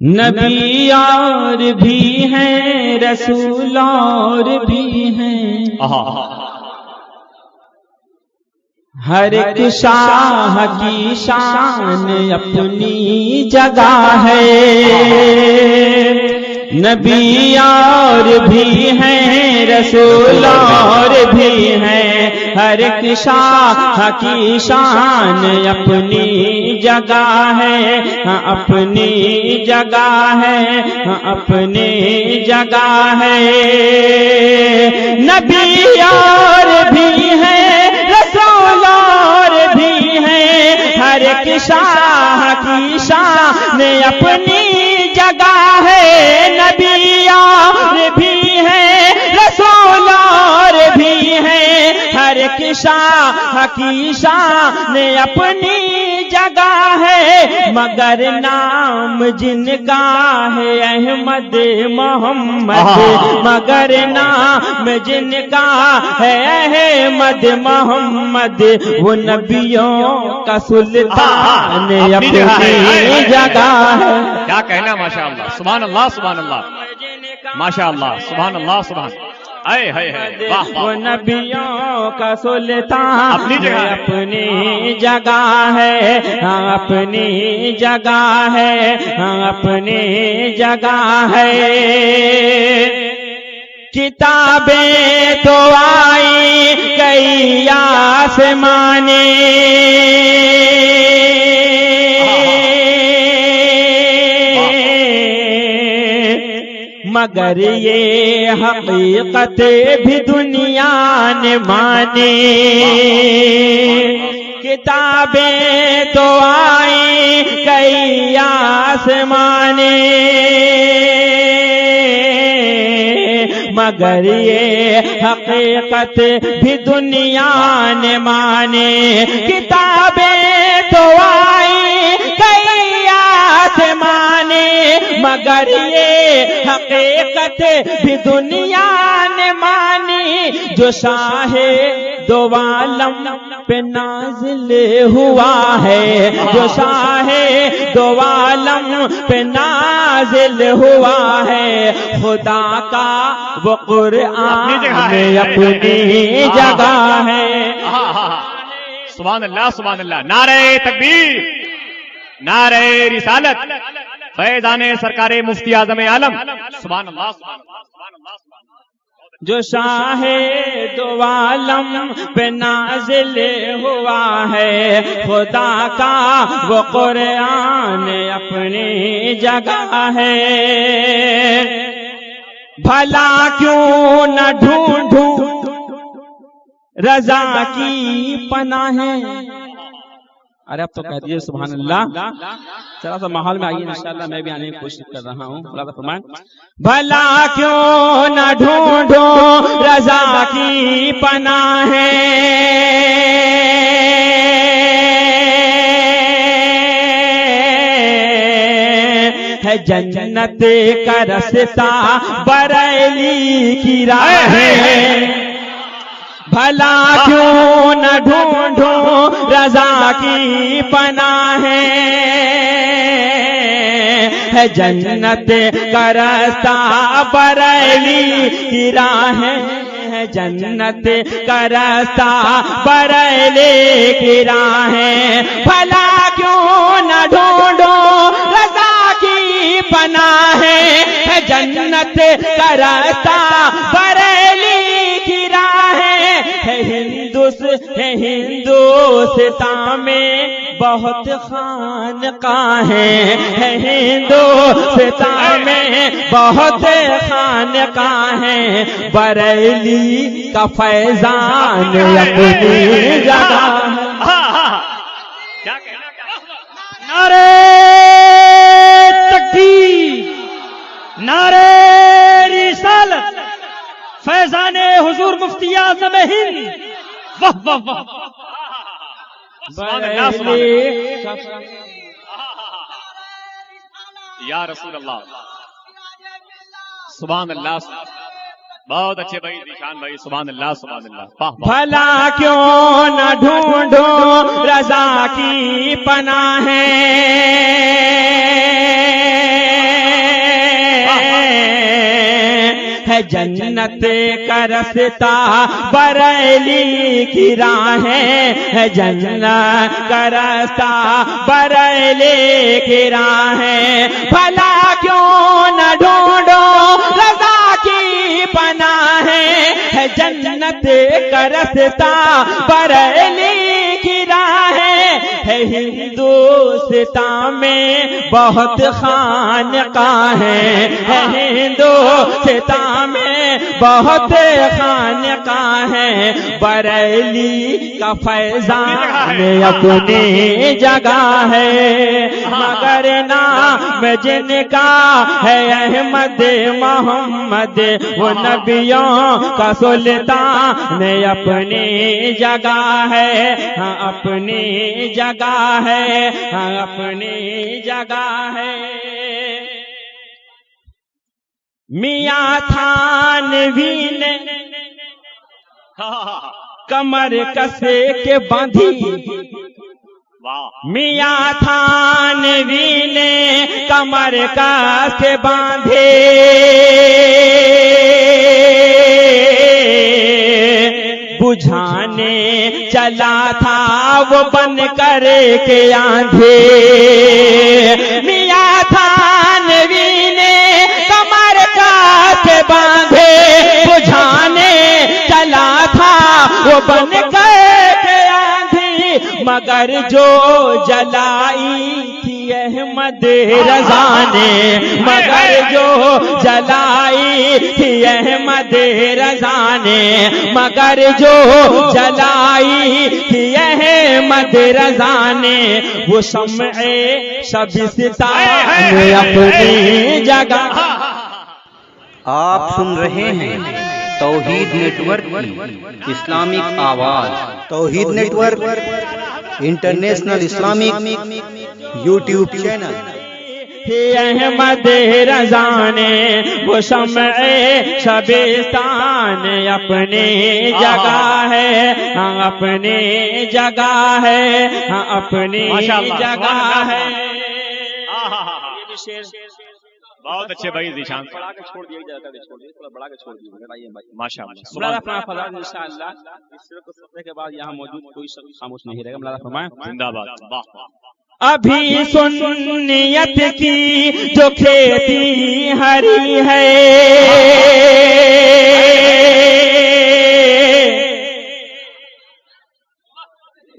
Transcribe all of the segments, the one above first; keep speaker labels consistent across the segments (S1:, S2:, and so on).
S1: نبی اور بھی ہیں، رسول اور بھی ہیں، ہر ایک شاہ کی شان اپنی جگہ ہے۔ نبی اور بھی ہیں، رسول اور بھی ہیں، ہر ایک شاہ کی شان اپنی جگہ ہے، اپنی جگہ ہے، اپنی جگہ ہے۔ نبی اور بھی ہیں، رسول اور بھی ہیں، ہر ایک شاہ کی شان اپنی جگہ ہے۔ نبی اور بھی ہیں، رسول اور بھی ہیں، ہر ایک شاہ کی شان اپنی جگہ ہے، مگر نام جن کا ہے احمد محمد، مگر نام جن کا ہے احمد محمد، وہ نبیوں کا سلطان اپنی جگہ ہے۔
S2: کیا کہنا، ماشاءاللہ، سبحان اللہ، سبحان اللہ، ماشاءاللہ، سبحان اللہ، سبحان اللہ۔
S1: وہ نبیوں کا سلطان اپنی جگہ ہے، اپنی جگہ ہے، اپنی جگہ ہے۔ کتابیں تو آئی کئی آسمانی، مگر یہ حقیقت بھی دنیا نے مانی۔ کتابیں تو آئی کئی آسمانی، مگر یہ حقیقت بھی دنیا نے مانی۔ کتابیں تو آئی کئی آسمانی، مگر یہ حقیقت بھی دنیا نے مانی۔ جو شاہ دو عالم پہ نازل ہوا ہے، جو شاہ دو عالم پہ نازل ہوا ہے، خدا کا وہ قرآن میں اپنی جگہ ہے۔
S2: سبحان اللہ، سبحان اللہ، نعرہ تکبیر، نعرہ رسالت، فیضان سرکار مفتی اعظم عالم، سبحان اللہ، سبحان اللہ، سبحان اللہ، سبحان اللہ۔
S1: جو شاہ دو عالم پہ نازل ہوا ہے، خدا کا وہ قرآن اپنی جگہ ہے۔ بھلا کیوں نہ ڈھونڈوں رضا کی پناہیں۔ ارے اب تو کہہ دیجیے سبحان اللہ، ذرا سا ماحول میں آئیے، انشاءاللہ میں بھی آنے کی کوشش کر رہا ہوں۔ اللہ فرمائیں، بھلا کیوں نہ ڈھونڈوں رضا کی پناہیں، ہے جنت کا رستہ بریلی کی راہیں۔ بھلا کیوں نہ ڈھونڈوں رضا کی پناہیں، ہے جنت کا راستہ بریلی کی راہیں، ہے جنت کا راستہ بریلی کی راہیں۔ بھلا کیوں نہ ڈھونڈوں رضا کی پناہیں، ہے جنت کا راستہ بریلی کی راہیں۔ ہے ہندوستان میں بہت خانقاہیں، ہے ہندوستان میں بہت خانقاہیں، بریلی کا فیضان اپنی جگہ ہے۔
S3: نعرہ تکبیر، نعرہ رسالت، فیضان حضور مفتی اعظم ہند، واہ واہ واہ،
S2: سبحان اللہ سبحان اللہ یا رسول اللہ سبحان اللہ بہت اچھے بھائی ذیشان بھائی سبحان اللہ سبحان اللہ واہ واہ
S1: بھلا کیوں نہ ڈھونڈو رضا کی پناہ ہے جنت کا رستہ بریلی کی راہیں ہے جنت کا رستہ بریلی کی راہیں بھلا کیوں نہ ڈھونڈو رضا کی پناہ ہے جنت کا رستہ بریلی کی راہیں ہے ہندوستان میں بہت خانقاہیں ہے ہندوستان میں بہت خانقاہیں بریلی کا فیضان اپنی جگہ ہے مگر نام جن کا ہے احمد محمد وہ نبیوں کا سلطان اپنی جگہ ہے ہاں اپنی جگہ ہے ہاں اپنی جگہ ہے میاں تھانوی نے کمر کسے کے باندھی میاں تھانوی نے کمر کس کے باندھے بجھانے چلا تھا وہ بن کر کے آندھے میاں تھانوی نے کمر کس کے باندھے بجھانے چلا تھا وہ بن کر کے آندھی مگر جو جلائی تھی احمد رضا نے مگر جو جلائی تھی احمد رضا نے مگر جو جلائی تھی احمد رضا نے وہ شمع شبستان میں اپنی جگہ
S4: آپ سن رہے ہیں توحید نیٹ ورک کی اسلامک آواز توحید network international Islamic YouTube channel
S1: Ahmed Raza نے وہ شمع شبستان اپنی جگہ ہے ہاں اپنی جگہ ہے ہاں اپنی جگہ ہے
S2: بہت اچھے بھائی ذیشان
S1: بڑھا کے چھوڑ دیا جاتا ہے چھوڑ دیا بڑھا کے چھوڑ دیا
S2: ماشاء اللہ
S1: ملازہ
S2: سبحان
S1: فرمائے فضا انشاءاللہ اس سلسلے کے بعد یہاں موجود کوئی شخص خاموش نہیں رہے گا ملازہ فرمائے
S2: زندہ باد واہ واہ
S1: ابھی سنیت کی جو کھیتی ہری ہے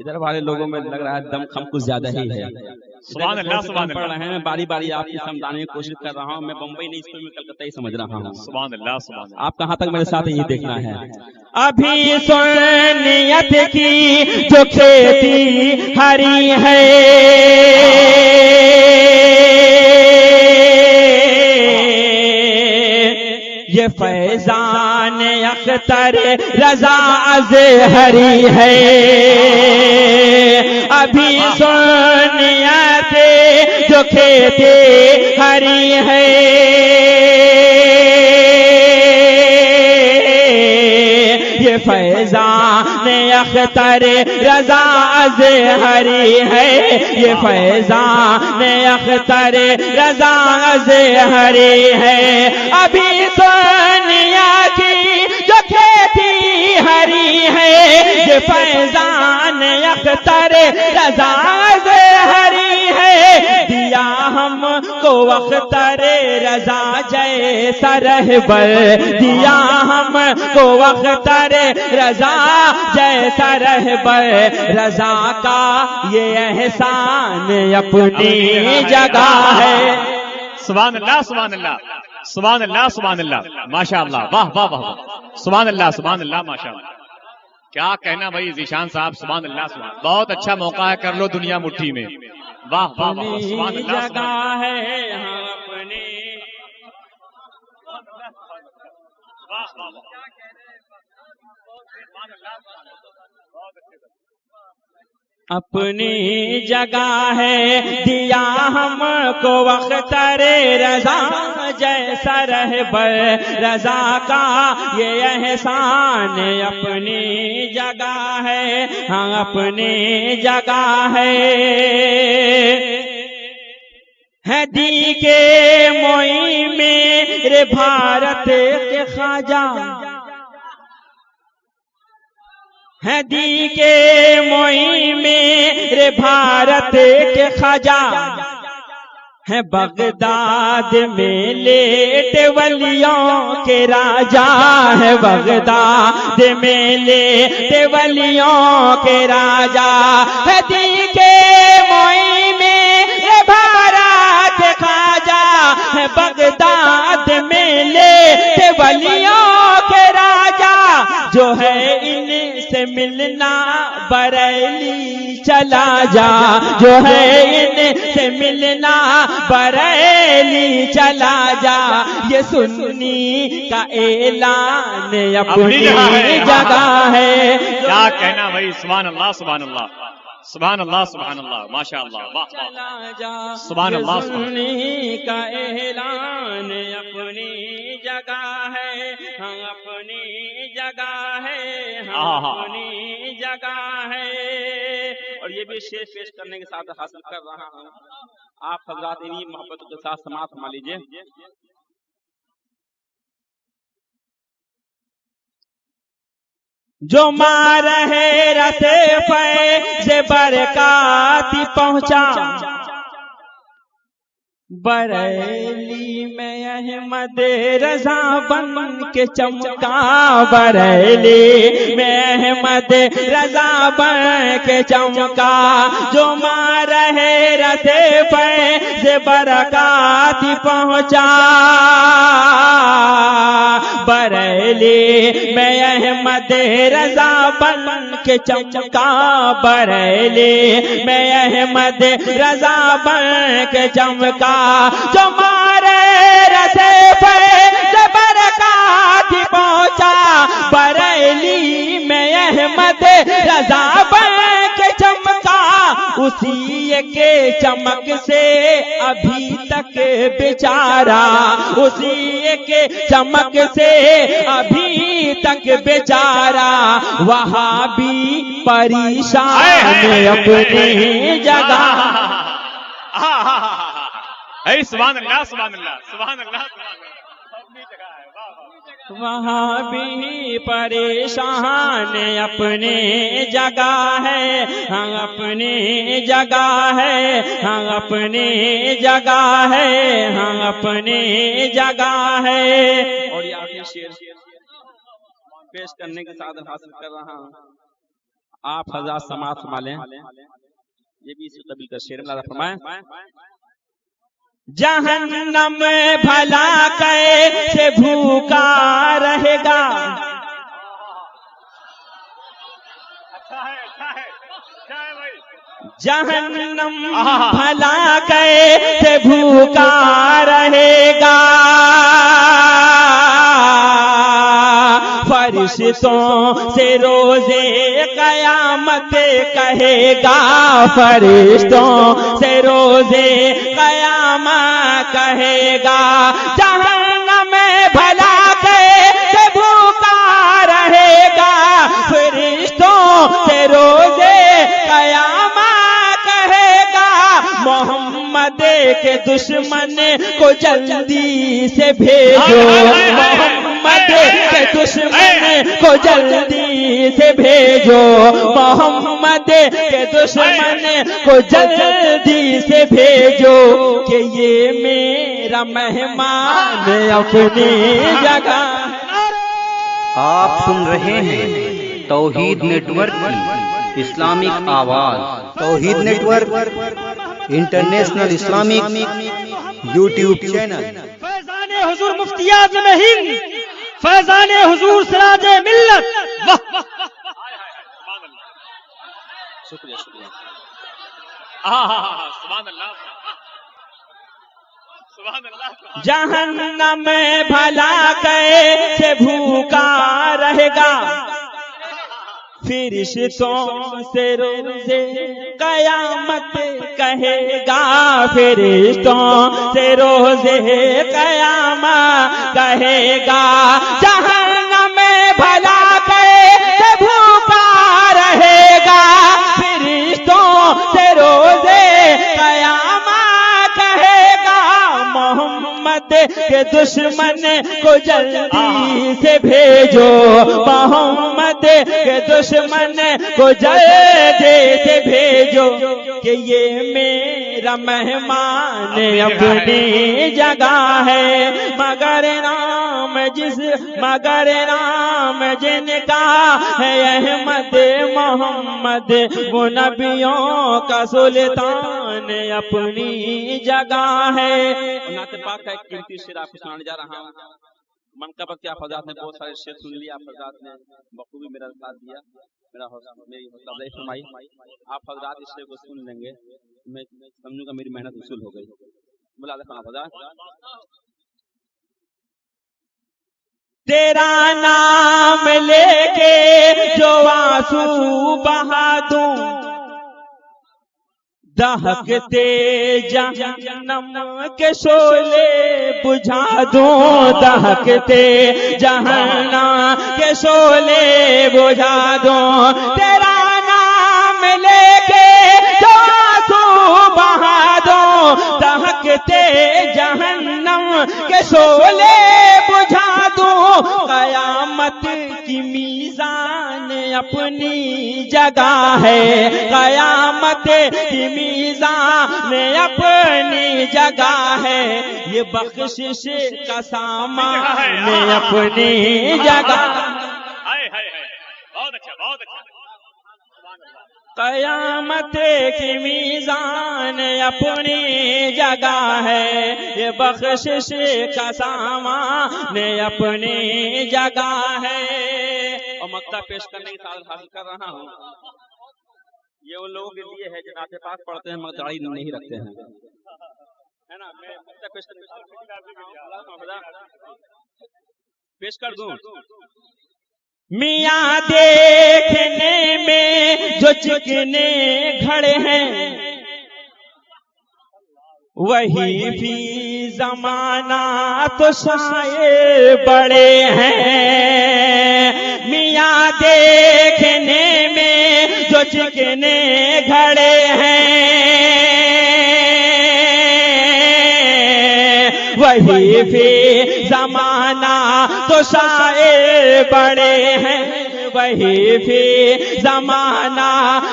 S1: ادھر والے لوگوں میں لگ رہا ہے دم خم کچھ زیادہ ہی ہے
S2: سبحان اللہ سبحان
S1: پڑھ
S2: اللہ
S1: رہے ہیں باری باری آپ کی سمجھانے کی کوشش کر رہا ہوں میں بمبئی نہیں اس میں کلکتہ ہی سمجھ رہا ہوں
S2: سبحان اللہ سبحان اللہ
S1: آپ کہاں تک میرے ساتھ یہ دیکھنا ہے ابھی سنیت کی جو کھیتی ہری ہے یہ فیضان اختر رضا اظہری ہے ابھی سنیت جو کھیتی ہری ہے یہ فیضان اختر رضا اظہری ہے یہ فیضان اختر رضا اظہری ہے ابھی سنیا کی جو کھیتی ہری ہے یہ فیضان اختر رضا اظہری ہے دیا ہم کو اختر رضا جیسا رہبر دیا ہم کو اختر رضا جیسا رہبر رضا کا یہ احسان اپنی جگہ ہے
S2: سبحان اللہ سبحان اللہ سبحان اللہ سبحان اللہ ماشاء اللہ واہ واہ واہ سبحان اللہ ماشاء اللہ کیا کہنا بھائی ذیشان صاحب سبحان اللہ سبحان بہت اچھا موقع ہے کر لو دنیا مٹھی میں واہ واہ واہ سبحان اللہ
S1: جگہ ہے ہم اپنی اپنی جگہ ہے دیا ہم کو وقت رضا جیسا رہبر رضا کا یہ احسان اپنی جگہ ہے ہاں اپنی جگہ ہے دی کے موئی میرے بھارت کے خواجہ ہے دی کے موئی میرے بھارت کے خواجہ ہے بغداد میں لیٹ ولیوں کے راجا ہے بغداد میں لیٹ ولیوں کے راجا ہے دی کے موئی میرے بھارت کے خواجہ ہے بغداد میں لیٹ ولیوں کے راجا جو ہے ان سے ملنا بریلی چلا جا جو ہے ان سے ملنا بریلی چلا جا یہ سنی کا اعلان اپنی جگہ ہے
S2: کیا کہنا بھائی سبحان اللہ سبحان اللہ سبحان اللہ سبحان اللہ ماشاء اللہ سبحان اللہ
S1: سنی کا اعلان اپنی جگہ ہے ہم اپنی جگہ ہے ہم اپنی جگہ ہے اور یہ بھی شعر پیش کرنے کے ساتھ حاصل کر رہا ہوں آپ حضرات انہی محبت کے ساتھ سماعت فرما لیجیے جو مار ہے رتے فیض برکات پہنچا بریلی میں احمد رضا بن کے چمکا بریلی میں احمد رضا بن کے چمکا جو مار ہے رتے فیض برکات پہنچا بریلی میں احمد رضا بن کے چمکا بریلی میں احمد رضا بن کے چمکا جو مارے رتے فیض برکات پہنچا بریلی میں احمد رضا بن کے چمکا اسی کے چمک سے ابھی تک بیچارہ اسی کے چمک سے ابھی تک بیچارہ وہاں بھی پریشان اپنی جگہ
S2: سبحان اللہ سبحان اللہ سبحان اللہ
S1: وہاں بھی پریشان اپنی جگہ ہے ہم اپنی جگہ ہے ہم اپنی جگہ ہے ہم اپنی جگہ ہے اور یہ آخری شعر پیش کرنے کے ساتھ حاصل کر رہا ہوں آپ حضرات سماعت فرما لیں یہ بھی اسی قبیل کا شعر اللہ فرمائے جہنم بھلا کیسے بھوکا رہے گا جہنم بھلا کیسے بھوکا رہے گا فرشتوں سے روزے قیامت کہے گا فرشتوں سے روزے قیامت کہے گا جہنم بھلا کیسے بھوکا رہے گا فرشتوں سے روزے قیامت کہے گا محمد کے دشمن کو جلدی سے بھیجو محمد کے دشمن کو جلدی سے بھیجو محمد کے دشمن کو جلدی سے بھیجو کہ یہ میرا مہمان اپنی جگہ
S4: آپ سن رہے ہیں توحید نیٹ ورک کی اسلامک آواز توحید network international Islamic YouTube channel
S3: فیضان حضور مفتی اعظم ہند فیضان حضور سراج ملت
S1: شکریہ شکریہ
S2: سبحان اللہ سبحان اللہ
S1: جہنم بھلا کیسے بھوکا رہے گا فرشتوں سے روزے قیامت کہے گا، فرشتوں سے روزے قیامت کہے گا، جہنم میں بھلا کیسے بھوکا رہے گا، فرشتوں سے روزے قیامت کہے گا، محمد کے دشمن کو جلدی سے بھیجو، محمد کے دشمن کو جلدی سے بھیجو، کہ یہ میرا مہمان اپنی جگہ ہے، مگر نام جن کا ہے احمد محمد، وہ نبیوں کا سلطان اپنی جگہ ہے۔ نعت پاک کا ایک قیمتی شعر آپ کو سنانے جا رہا ہوں۔ منقبت کے آپ حضرات نے بہت سارے شعر سن لیے، آپ حضرات نے بخوبی میرا ساتھ دیا، میری حوصلہ افزائی فرمائی۔ آپ حضرات اس شعر کو سن لیں گے، میں سمجھوں گا میری محنت وصول ہو گئی۔ ملازم آپ حضرات، تیرا نام لے کے جو آنسو بہا دوں، دہکتے جہنم کے شعلے بجھا دوں، دہکتے جہنم کے شعلے بجھا دوں، تیرا نام لے کے جو آنسو بہا دوں، دہکتے جہنم کے شعلے بجھا دوں، قیامت کی میزان اپنی جگہ ہے، قیامت کی میزان اپنی جگہ ہے، یہ بخشش کا سامان اپنی جگہ،
S2: بہت اچھا بہت اچھا،
S1: قیامت کی میزان اپنی جگہ ہے، یہ بخشش کا سامان اپنی جگہ ہے۔ اور مقطع پیش کرنے کی سعادت حاصل کر رہا ہوں، یہ ان لوگوں کے لیے ہے جو نعت پاک پڑھتے ہیں مگر داڑھی نہیں رکھتے ہیں، ہے نا؟ میں مقطع پیش کر دوں۔ میاں دیکھنے میں جو چکنے کھڑے ہیں، وہی فی زمانہ تو شائع بڑے ہیں، میاں دیکھنے میں جو چکنے کھڑے ہیں، وہی فی زمانہ تو شائع بڑے ہیں، وہی فی زمانہ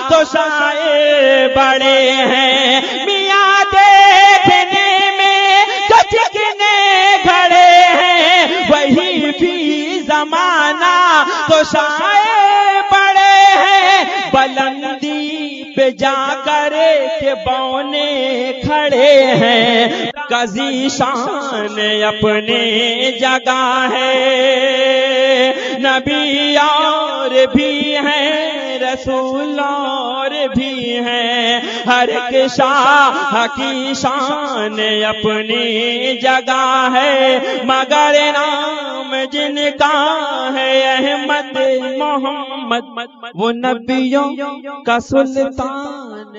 S1: تو شائع بڑے ہیں، میاں دیکھنے میں جو چکنے کھڑے ہیں، وہی فی زمانہ تو شائع بڑے ہیں، بلندی پہ جا کر کے بونے کھڑے ہیں، قاضی شان اپنی جگہ ہے، نبی اور بھی ہیں، رسول اور بھی ہیں، ہر ایک شاہ کی شان اپنی جگہ ہے، مگر نام جن کا ہے احمد محمد، وہ نبیوں کا سلطان